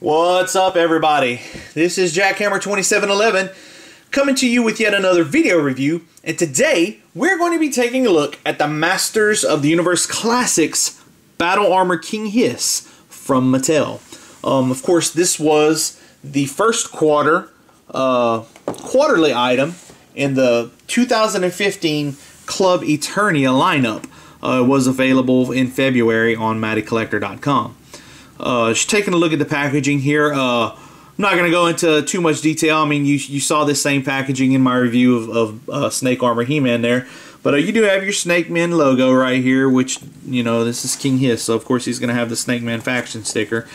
What's up, everybody? This is Jackhammer2711 coming to you with yet another video review, and today we're going to be taking a look at the Masters of the Universe Classics Battle Armor King Hssss from Mattel. Of course, this was the first quarterly item in the 2015 Club Eternia lineup. It was available in February on MattelCollector.com. Just taking a look at the packaging here. I'm not going to go into too much detail. I mean, you saw this same packaging in my review of Snake Armor He-Man there. But you do have your Snake Man logo right here, which, you know, this is King Hssss. So, of course, he's going to have the Snake Man faction sticker.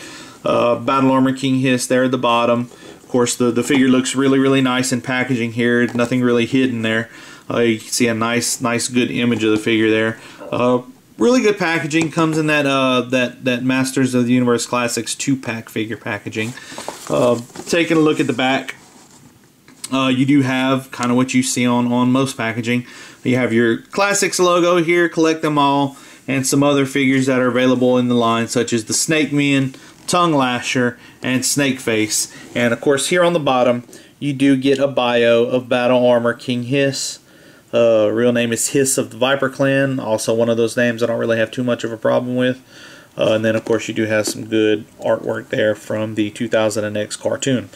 Battle Armor King Hssss there at the bottom. Of course, the figure looks really, really nice in packaging here. Nothing really hidden there. You can see a nice, good image of the figure there. Really good packaging. Comes in that Masters of the Universe Classics 2-pack figure packaging. Taking a look at the back, you do have kind of what you see on most packaging. You have your Classics logo here, collect them all, and some other figures that are available in the line, such as the Snake Man, Tongue Lasher, and Snake Face. And of course, here on the bottom, you do get a bio of Battle Armor King Hssss. Real name is Hssss of the Viper Clan, also one of those names I don't really have too much of a problem with. And then of course you do have some good artwork there from the 2000X cartoon.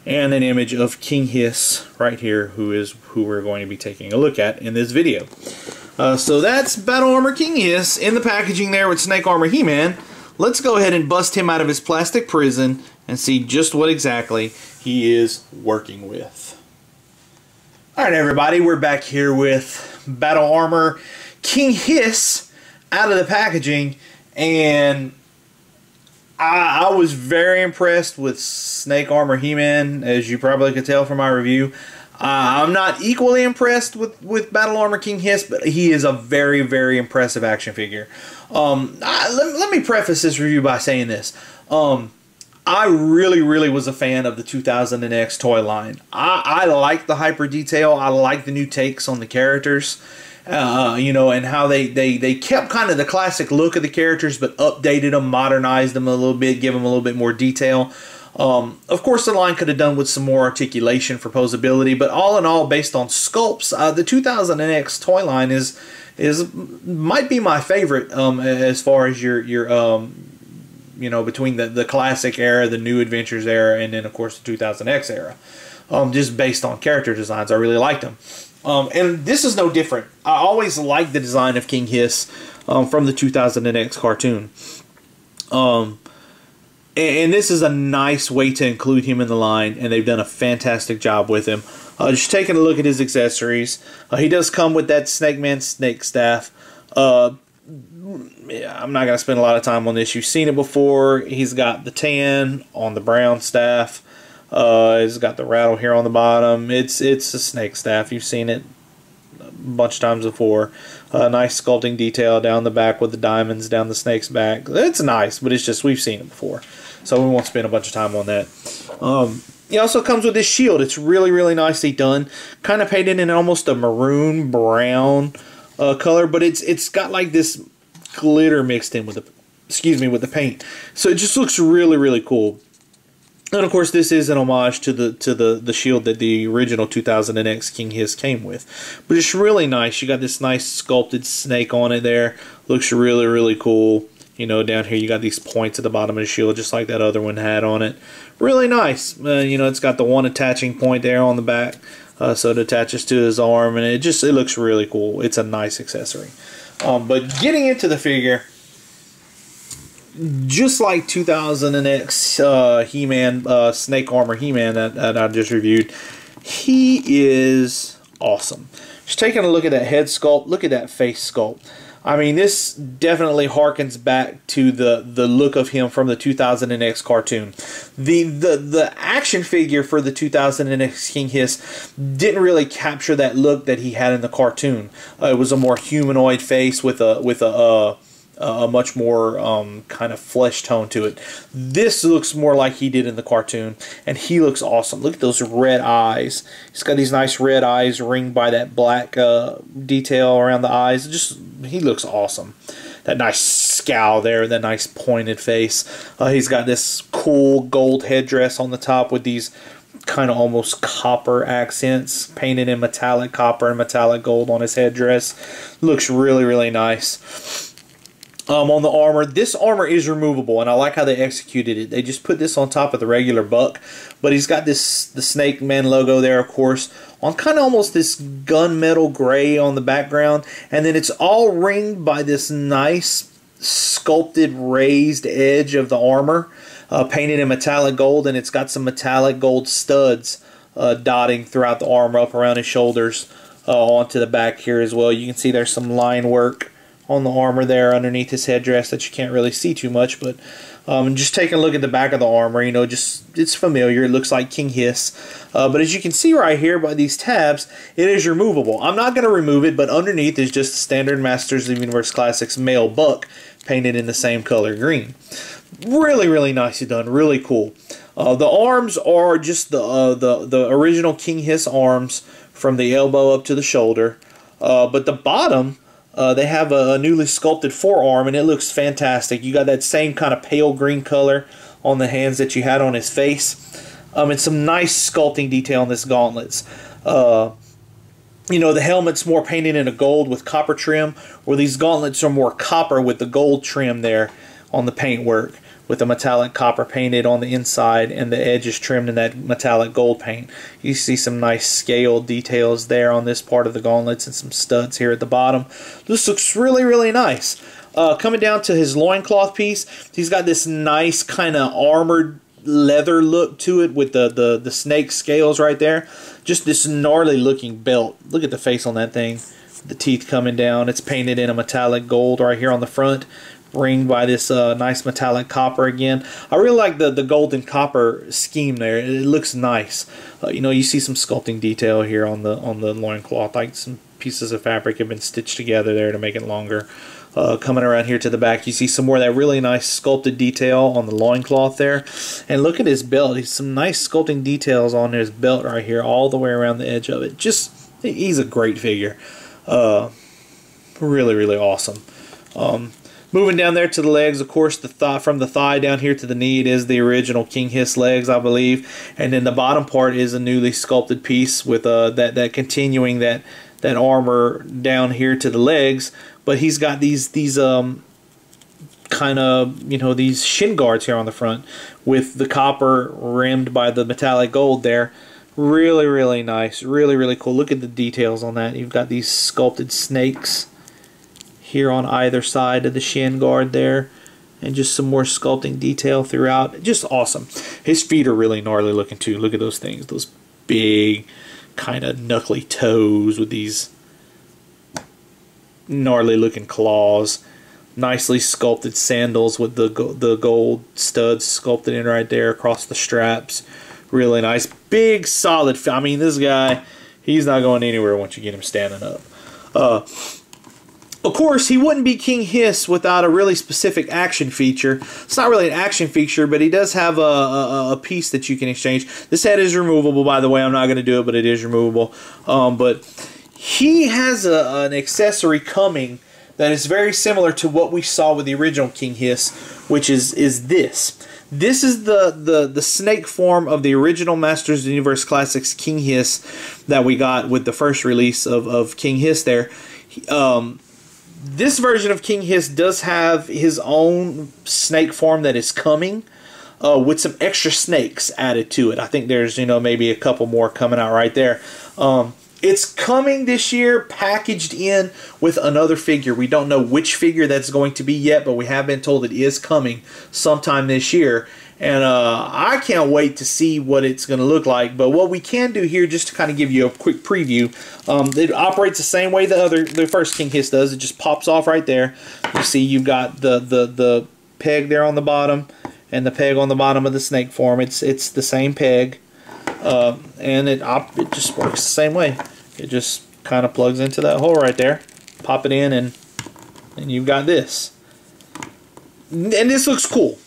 And an image of King Hssss right here, who we're going to be taking a look at in this video. So that's Battle Armor King Hssss in the packaging there with Snake Armor He-Man. Let's go ahead and bust him out of his plastic prison and see just what exactly he is working with. Alright, everybody, we're back here with Battle Armor King Hssss out of the packaging, and I was very impressed with Snake Armor He-Man, as you probably could tell from my review. I'm not equally impressed with Battle Armor King Hssss, but he is a very, very impressive action figure. Let me preface this review by saying this. I really was a fan of the 2000X toy line. I like the hyper detail. I like the new takes on the characters, you know, and how they kept kind of the classic look of the characters, but updated them, modernized them a little bit, give them a little bit more detail. Of course, the line could have done with some more articulation for posability, but all in all, based on sculpts, the 2000X toy line might be my favorite as far as your you know, between the classic era, the New Adventures era, and then of course the 2000X era. Just based on character designs, I really liked them. And this is no different. I always liked the design of King Hssss from the 2000X cartoon. And this is a nice way to include him in the line, and they've done a fantastic job with him. Just taking a look at his accessories, he does come with that Snake Man snake staff. Yeah, I'm not going to spend a lot of time on this. You've seen it before. He's got the tan on the brown staff. He's got the rattle here on the bottom. It's a snake staff. You've seen it a bunch of times before. Nice sculpting detail down the back with the diamonds down the snake's back. It's nice, but it's just we've seen it before, so we won't spend a bunch of time on that. He also comes with this shield. It's really nicely done. Kind of painted in almost a maroon brown color, but it's got like this glitter mixed in with the paint, so it just looks really cool. And of course, this is an homage to the shield that the original 2000X King Hssss came with, but it's really nice. You got this nice sculpted snake on it there. Looks really cool. You know, down here you got these points at the bottom of the shield, just like that other one had on it. Really nice. You know, it's got the one attaching point there on the back, so it attaches to his arm, and it looks really cool. It's a nice accessory. But getting into the figure, just like 2000X He-Man, Snake Armor He-Man that I just reviewed, he is awesome. Just taking a look at that head sculpt, look at that face sculpt. I mean, this definitely harkens back to the look of him from the 2000X cartoon. The action figure for the 2000X King Hssss didn't really capture that look that he had in the cartoon. It was a more humanoid face with a much more kind of flesh tone to it. This looks more like he did in the cartoon, and he looks awesome. Look at those red eyes. He's got these nice red eyes ringed by that black detail around the eyes. He looks awesome. That nice scowl there, that nice pointed face. He's got this cool gold headdress on the top with these kind of almost copper accents painted in metallic copper and metallic gold on his headdress. Looks really, really nice. On the armor, this armor is removable, and I like how they executed it. They just put this on top of the regular buck, but he's got the Snake Man logo there, of course, on kind of almost this gunmetal gray on the background, and then it's all ringed by this nice sculpted raised edge of the armor, painted in metallic gold, and it's got some metallic gold studs dotting throughout the armor up around his shoulders onto the back here as well. You can see there's some line work on the armor there underneath his headdress that you can't really see too much, but just taking a look at the back of the armor, you know, just it's familiar. It looks like King Hiss, but as you can see right here by these tabs, it is removable. I'm not going to remove it, but underneath is just the standard Masters of the Universe Classics male buck painted in the same color green. Really, really nicely done. Really cool. The arms are just the original King Hiss arms from the elbow up to the shoulder, but the bottom, they have a newly sculpted forearm, and it looks fantastic. You got that same kind of pale green color on the hands that you had on his face. And some nice sculpting detail on this gauntlets. You know, the helmet's more painted in a gold with copper trim, where these gauntlets are more copper with the gold trim there on the paintwork, with the metallic copper painted on the inside and the edges trimmed in that metallic gold paint. You see some nice scaled details there on this part of the gauntlets and some studs here at the bottom. This looks really, really nice. Coming down to his loincloth piece, he's got this nice kind of armored leather look to it with the snake scales right there. Just this gnarly looking belt. Look at the face on that thing. The teeth coming down. It's painted in a metallic gold right here on the front, ringed by this nice metallic copper again. I really like the gold and copper scheme there. It looks nice. You know, you see some sculpting detail here on the loincloth, like some pieces of fabric have been stitched together there to make it longer. Coming around here to the back, you see some more of that really nice sculpted detail on the loincloth there. And look at his belt. He's some nice sculpting details on his belt right here, all the way around the edge of it. Just, he's a great figure. Really, really awesome. Moving down there to the legs, of course, from the thigh down here to the knee, it is the original King Hiss legs, I believe. And then the bottom part is a newly sculpted piece with that continuing that armor down here to the legs. But he's got these kind of, you know, these shin guards here on the front with the copper rimmed by the metallic gold there. Really, really nice. Really, really cool. Look at the details on that. You've got these sculpted snakes here on either side of the shin guard there, and just some more sculpting detail throughout. Just awesome. His feet are really gnarly looking too. Look at those things, those big kind of knuckly toes with these gnarly looking claws. Nicely sculpted sandals with the gold studs sculpted in right there across the straps. Really nice. Big solid. I mean, this guy, he's not going anywhere once you get him standing up. Of course, he wouldn't be King Hiss without a really specific action feature. It's not really an action feature, but he does have a piece that you can exchange. This head is removable, by the way. I'm not going to do it, but it is removable. But he has an accessory coming that is very similar to what we saw with the original King Hiss, which is this. This is the snake form of the original Masters of the Universe Classics King Hiss that we got with the first release of King Hiss there. This version of King Hiss does have his own snake form that is coming, with some extra snakes added to it. I think there's, you know, maybe a couple more coming out right there. It's coming this year, packaged in with another figure. We don't know which figure that's going to be yet, but we have been told it is coming sometime this year. And I can't wait to see what it's going to look like. But what we can do here, just to kind of give you a quick preview, it operates the same way the first King Hiss does. It just pops off right there. You see you've got the peg there on the bottom and the peg on the bottom of the snake form. It's the same peg, and it just works the same way. It just kind of plugs into that hole right there. Pop it in, and you've got this. And this looks cool.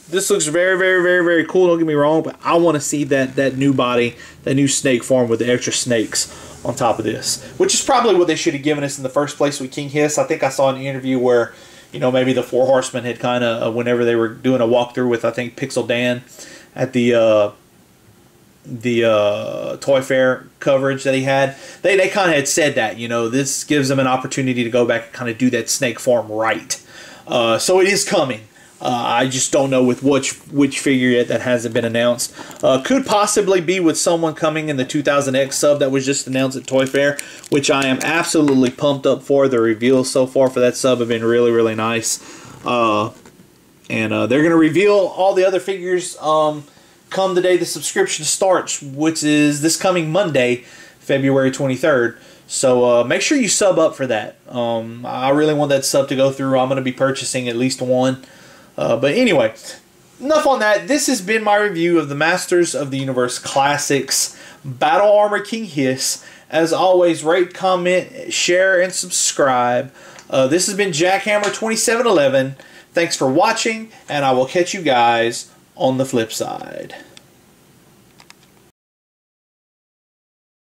This looks very, very, very, very cool. Don't get me wrong, but I want to see that new body, that new snake form with the extra snakes on top of this, which is probably what they should have given us in the first place with King Hiss. I think I saw an interview where you know, maybe the Four Horsemen had kind of, whenever they were doing a walkthrough with, I think, Pixel Dan at the Toy Fair coverage that he had, they kind of had said that, you know, this gives them an opportunity to go back and kind of do that snake form right. So it is coming. I just don't know with which figure yet. That hasn't been announced. Could possibly be with someone coming in the 2000X sub that was just announced at Toy Fair, which I am absolutely pumped up for. The reveals so far for that sub have been really, really nice. And they're going to reveal all the other figures come the day the subscription starts, which is this coming Monday, February 23rd. So make sure you sub up for that. I really want that sub to go through. I'm going to be purchasing at least one. But anyway, enough on that. This has been my review of the Masters of the Universe Classics Battle Armor King Hiss. As always, rate, comment, share, and subscribe. This has been Jackhammer2711. Thanks for watching, and I will catch you guys on the flip side.